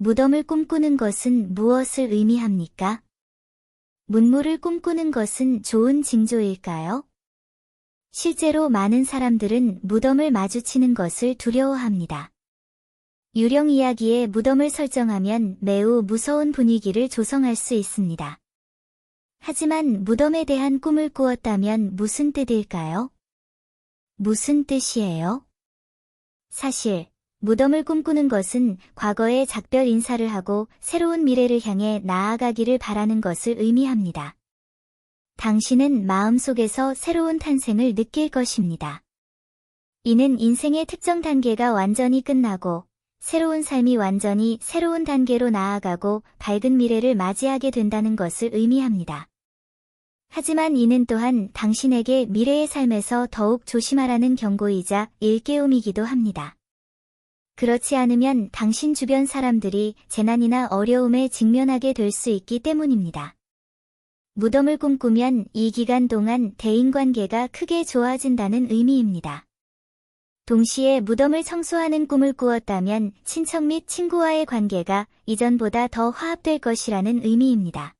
무덤을 꿈꾸는 것은 무엇을 의미합니까? 문무를 꿈꾸는 것은 좋은 징조일까요? 실제로 많은 사람들은 무덤을 마주치는 것을 두려워합니다. 유령 이야기에 무덤을 설정하면 매우 무서운 분위기를 조성할 수 있습니다. 하지만 무덤에 대한 꿈을 꾸었다면 무슨 뜻일까요? 무슨 뜻이에요? 사실, 무덤을 꿈꾸는 것은 과거의 작별 인사를 하고 새로운 미래를 향해 나아가기를 바라는 것을 의미합니다. 당신은 마음속에서 새로운 탄생을 느낄 것입니다. 이는 인생의 특정 단계가 완전히 끝나고 새로운 삶이 완전히 새로운 단계로 나아가고 밝은 미래를 맞이하게 된다는 것을 의미합니다. 하지만 이는 또한 당신에게 미래의 삶에서 더욱 조심하라는 경고이자 일깨움이기도 합니다. 그렇지 않으면 당신 주변 사람들이 재난이나 어려움에 직면하게 될 수 있기 때문입니다. 무덤을 꿈꾸면 이 기간 동안 대인관계가 크게 좋아진다는 의미입니다. 동시에 무덤을 청소하는 꿈을 꾸었다면 친척 및 친구와의 관계가 이전보다 더 화합될 것이라는 의미입니다.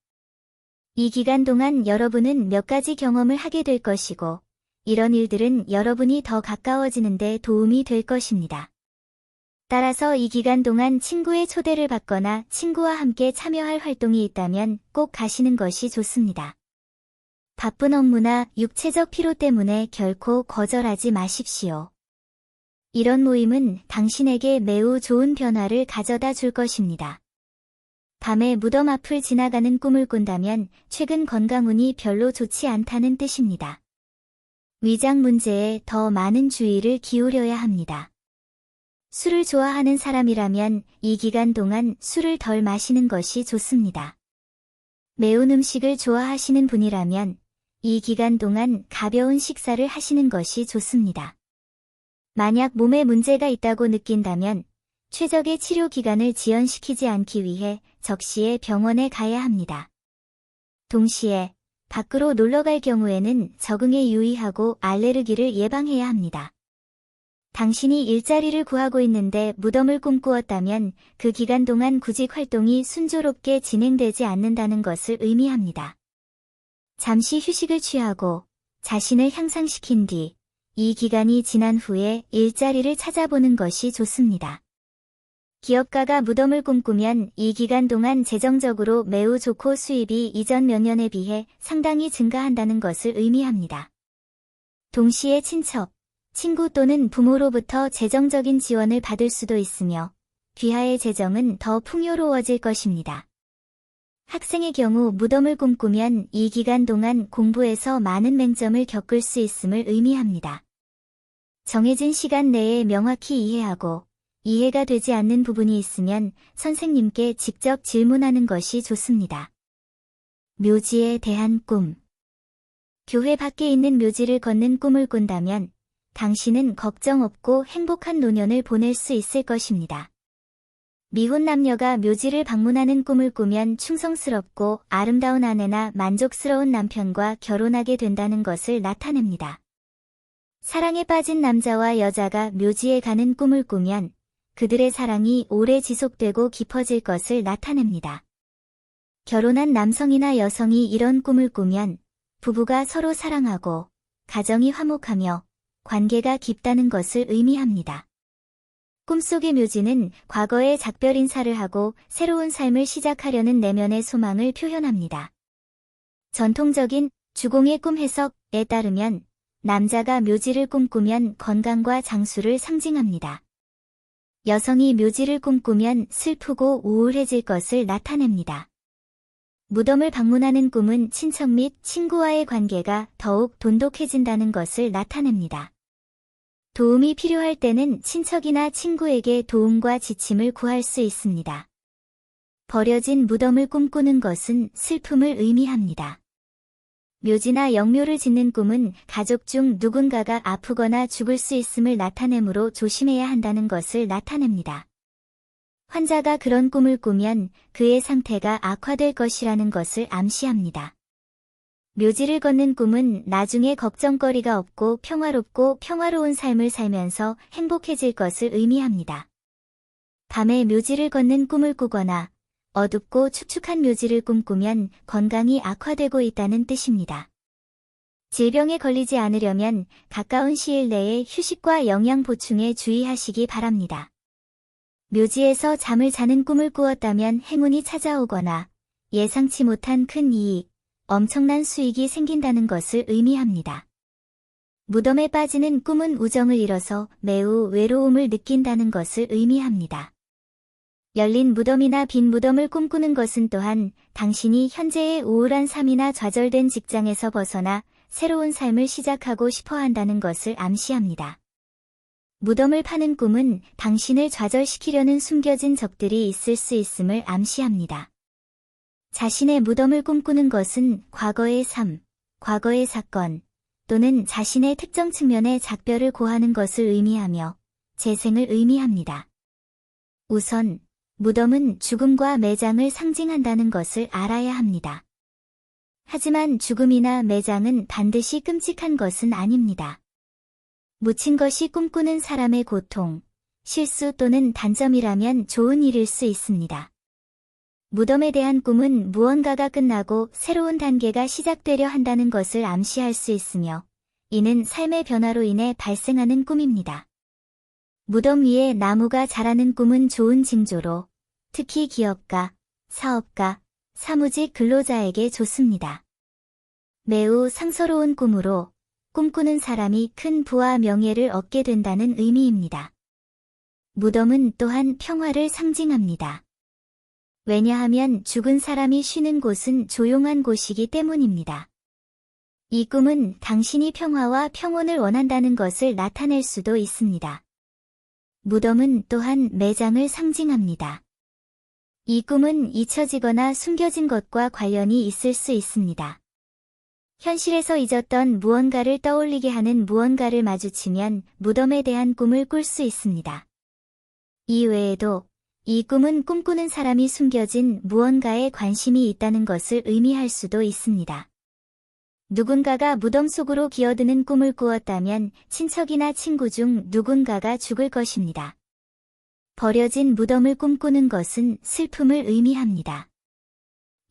이 기간 동안 여러분은 몇 가지 경험을 하게 될 것이고, 이런 일들은 여러분이 더 가까워지는 데 도움이 될 것입니다. 따라서 이 기간 동안 친구의 초대를 받거나 친구와 함께 참여할 활동이 있다면 꼭 가시는 것이 좋습니다. 바쁜 업무나 육체적 피로 때문에 결코 거절하지 마십시오. 이런 모임은 당신에게 매우 좋은 변화를 가져다 줄 것입니다. 밤에 무덤 앞을 지나가는 꿈을 꾼다면 최근 건강운이 별로 좋지 않다는 뜻입니다. 위장 문제에 더 많은 주의를 기울여야 합니다. 술을 좋아하는 사람이라면 이 기간 동안 술을 덜 마시는 것이 좋습니다. 매운 음식을 좋아하시는 분이라면 이 기간 동안 가벼운 식사를 하시는 것이 좋습니다. 만약 몸에 문제가 있다고 느낀다면 최적의 치료 기간을 지연시키지 않기 위해 적시에 병원에 가야 합니다. 동시에 밖으로 놀러 갈 경우에는 적응에 유의하고 알레르기를 예방해야 합니다. 당신이 일자리를 구하고 있는데 무덤을 꿈꾸었다면 그 기간 동안 구직 활동이 순조롭게 진행되지 않는다는 것을 의미합니다. 잠시 휴식을 취하고 자신을 향상시킨 뒤 이 기간이 지난 후에 일자리를 찾아보는 것이 좋습니다. 기업가가 무덤을 꿈꾸면 이 기간 동안 재정적으로 매우 좋고 수입이 이전 몇 년에 비해 상당히 증가한다는 것을 의미합니다. 동시에 친척, 친구 또는 부모로부터 재정적인 지원을 받을 수도 있으며 귀하의 재정은 더 풍요로워질 것입니다. 학생의 경우 무덤을 꿈꾸면 이 기간 동안 공부에서 많은 맹점을 겪을 수 있음을 의미합니다. 정해진 시간 내에 명확히 이해하고 이해가 되지 않는 부분이 있으면 선생님께 직접 질문하는 것이 좋습니다. 묘지에 대한 꿈. 교회 밖에 있는 묘지를 걷는 꿈을 꾼다면 당신은 걱정 없고 행복한 노년을 보낼 수 있을 것입니다. 미혼 남녀가 묘지를 방문하는 꿈을 꾸면 충성스럽고 아름다운 아내나 만족스러운 남편과 결혼하게 된다는 것을 나타냅니다. 사랑에 빠진 남자와 여자가 묘지에 가는 꿈을 꾸면 그들의 사랑이 오래 지속되고 깊어질 것을 나타냅니다. 결혼한 남성이나 여성이 이런 꿈을 꾸면 부부가 서로 사랑하고 가정이 화목하며 관계가 깊다는 것을 의미합니다. 꿈속의 묘지는 과거의 작별 인사를 하고 새로운 삶을 시작하려는 내면의 소망을 표현합니다. 전통적인 주공의 꿈 해석에 따르면 남자가 묘지를 꿈꾸면 건강과 장수를 상징합니다. 여성이 묘지를 꿈꾸면 슬프고 우울해질 것을 나타냅니다. 무덤을 방문하는 꿈은 친척 및 친구와의 관계가 더욱 돈독해진다는 것을 나타냅니다. 도움이 필요할 때는 친척이나 친구에게 도움과 지침을 구할 수 있습니다. 버려진 무덤을 꿈꾸는 것은 슬픔을 의미합니다. 묘지나 영묘를 짓는 꿈은 가족 중 누군가가 아프거나 죽을 수 있음을 나타내므로 조심해야 한다는 것을 나타냅니다. 환자가 그런 꿈을 꾸면 그의 상태가 악화될 것이라는 것을 암시합니다. 묘지를 걷는 꿈은 나중에 걱정거리가 없고 평화롭고 평화로운 삶을 살면서 행복해질 것을 의미합니다. 밤에 묘지를 걷는 꿈을 꾸거나 어둡고 축축한 묘지를 꿈꾸면 건강이 악화되고 있다는 뜻입니다. 질병에 걸리지 않으려면 가까운 시일 내에 휴식과 영양 보충에 주의하시기 바랍니다. 묘지에서 잠을 자는 꿈을 꾸었다면 행운이 찾아오거나 예상치 못한 큰 이익, 엄청난 수익이 생긴다는 것을 의미합니다. 무덤에 빠지는 꿈은 우정을 잃어서 매우 외로움을 느낀다는 것을 의미합니다. 열린 무덤이나 빈 무덤을 꿈꾸는 것은 또한 당신이 현재의 우울한 삶이나 좌절된 직장에서 벗어나 새로운 삶을 시작하고 싶어 한다는 것을 암시합니다. 무덤을 파는 꿈은 당신을 좌절시키려는 숨겨진 적들이 있을 수 있음을 암시합니다. 자신의 무덤을 꿈꾸는 것은 과거의 삶, 과거의 사건, 또는 자신의 특정 측면의 작별을 고하는 것을 의미하며 재생을 의미합니다. 우선, 무덤은 죽음과 매장을 상징한다는 것을 알아야 합니다. 하지만 죽음이나 매장은 반드시 끔찍한 것은 아닙니다. 묻힌 것이 꿈꾸는 사람의 고통, 실수 또는 단점이라면 좋은 일일 수 있습니다. 무덤에 대한 꿈은 무언가가 끝나고 새로운 단계가 시작되려 한다는 것을 암시할 수 있으며, 이는 삶의 변화로 인해 발생하는 꿈입니다. 무덤 위에 나무가 자라는 꿈은 좋은 징조로, 특히 기업가, 사업가, 사무직 근로자에게 좋습니다. 매우 상서로운 꿈으로 꿈꾸는 사람이 큰 부와 명예를 얻게 된다는 의미입니다. 무덤은 또한 평화를 상징합니다. 왜냐하면 죽은 사람이 쉬는 곳은 조용한 곳이기 때문입니다. 이 꿈은 당신이 평화와 평온을 원한다는 것을 나타낼 수도 있습니다. 무덤은 또한 매장을 상징합니다. 이 꿈은 잊혀지거나 숨겨진 것과 관련이 있을 수 있습니다. 현실에서 잊었던 무언가를 떠올리게 하는 무언가를 마주치면 무덤에 대한 꿈을 꿀 수 있습니다. 이 외에도 이 꿈은 꿈꾸는 사람이 숨겨진 무언가에 관심이 있다는 것을 의미할 수도 있습니다. 누군가가 무덤 속으로 기어드는 꿈을 꾸었다면 친척이나 친구 중 누군가가 죽을 것입니다. 버려진 무덤을 꿈꾸는 것은 슬픔을 의미합니다.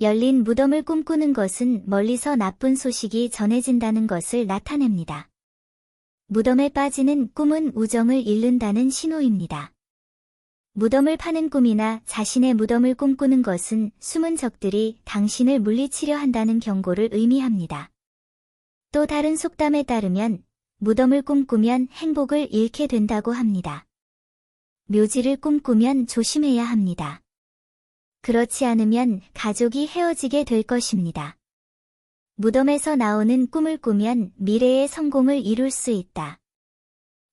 열린 무덤을 꿈꾸는 것은 멀리서 나쁜 소식이 전해진다는 것을 나타냅니다. 무덤에 빠지는 꿈은 우정을 잃는다는 신호입니다. 무덤을 파는 꿈이나 자신의 무덤을 꿈꾸는 것은 숨은 적들이 당신을 물리치려 한다는 경고를 의미합니다. 또 다른 속담에 따르면 무덤을 꿈꾸면 행복을 잃게 된다고 합니다. 묘지를 꿈꾸면 조심해야 합니다. 그렇지 않으면 가족이 헤어지게 될 것입니다. 무덤에서 나오는 꿈을 꾸면 미래의 성공을 이룰 수 있다.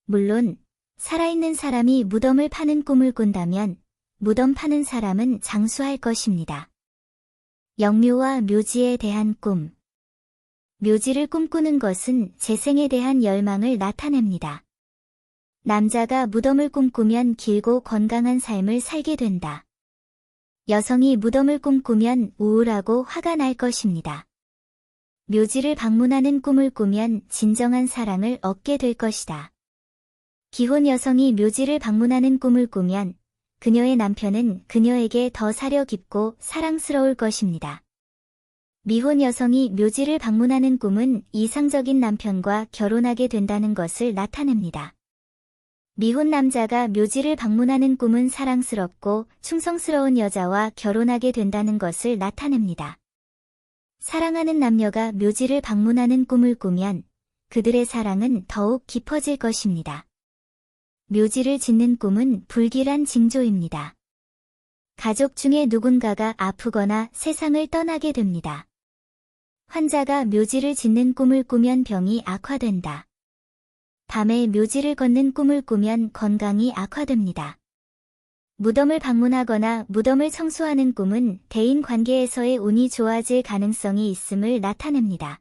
물론 살아있는 사람이 무덤을 파는 꿈을 꾼다면 무덤 파는 사람은 장수할 것입니다. 영묘와 묘지에 대한 꿈. 묘지를 꿈꾸는 것은 재생에 대한 열망을 나타냅니다. 남자가 무덤을 꿈꾸면 길고 건강한 삶을 살게 된다. 여성이 무덤을 꿈꾸면 우울하고 화가 날 것입니다. 묘지를 방문하는 꿈을 꾸면 진정한 사랑을 얻게 될 것이다. 기혼 여성이 묘지를 방문하는 꿈을 꾸면 그녀의 남편은 그녀에게 더 사려 깊고 사랑스러울 것입니다. 미혼 여성이 묘지를 방문하는 꿈은 이상적인 남편과 결혼하게 된다는 것을 나타냅니다. 미혼 남자가 묘지를 방문하는 꿈은 사랑스럽고 충성스러운 여자와 결혼하게 된다는 것을 나타냅니다. 사랑하는 남녀가 묘지를 방문하는 꿈을 꾸면 그들의 사랑은 더욱 깊어질 것입니다. 묘지를 짓는 꿈은 불길한 징조입니다. 가족 중에 누군가가 아프거나 세상을 떠나게 됩니다. 환자가 묘지를 짓는 꿈을 꾸면 병이 악화된다. 밤에 묘지를 걷는 꿈을 꾸면 건강이 악화됩니다. 무덤을 방문하거나 무덤을 청소하는 꿈은 대인 관계에서의 운이 좋아질 가능성이 있음을 나타냅니다.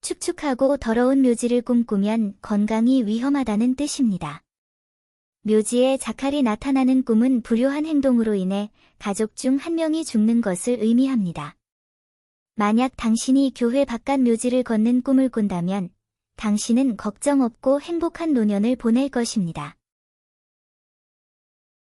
축축하고 더러운 묘지를 꿈꾸면 건강이 위험하다는 뜻입니다. 묘지에 자칼이 나타나는 꿈은 불효한 행동으로 인해 가족 중 한 명이 죽는 것을 의미합니다. 만약 당신이 교회 바깥 묘지를 걷는 꿈을 꾼다면 당신은 걱정 없고 행복한 노년을 보낼 것입니다.